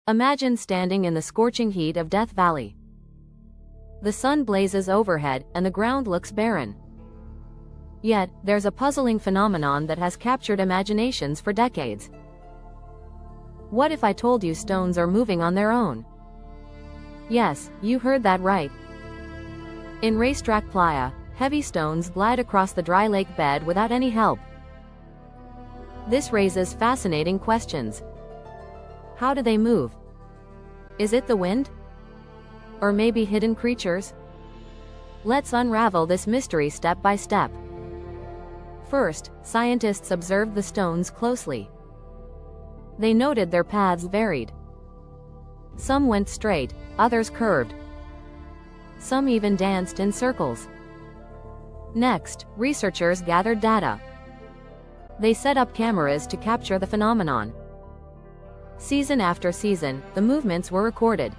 Imagine standing in the scorching heat of Death Valley. The sun blazes overhead, and the ground looks barren. Yet, there's a puzzling phenomenon that has captured imaginations for decades. What if I told you stones are moving on their own? Yes, you heard that right. In Racetrack Playa, heavy stones glide across the dry lake bed without any help. This raises fascinating questions. How do they move? Is it the wind? Or maybe hidden creatures? Let's unravel this mystery step by step. First, scientists observed the stones closely. They noted their paths varied. Some went straight, others curved. Some even danced in circles. Next, researchers gathered data. They set up cameras to capture the phenomenon. Season after season, the movements were recorded.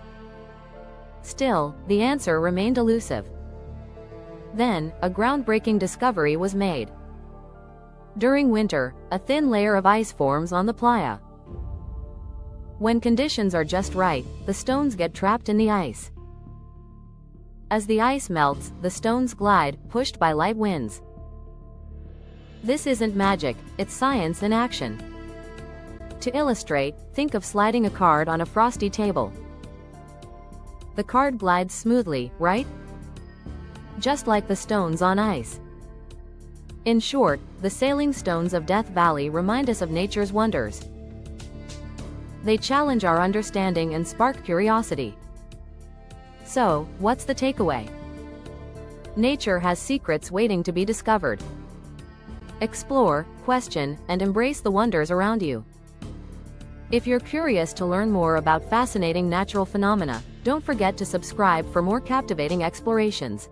Still, the answer remained elusive. Then, a groundbreaking discovery was made. During winter, a thin layer of ice forms on the playa. When conditions are just right, the stones get trapped in the ice. As the ice melts, the stones glide, pushed by light winds. This isn't magic, it's science in action. To illustrate, think of sliding a card on a frosty table. The card glides smoothly, right? Just like the stones on ice. In short, the sailing stones of Death Valley remind us of nature's wonders. They challenge our understanding and spark curiosity. So, what's the takeaway? Nature has secrets waiting to be discovered. Explore, question, and embrace the wonders around you. If you're curious to learn more about fascinating natural phenomena, don't forget to subscribe for more captivating explorations.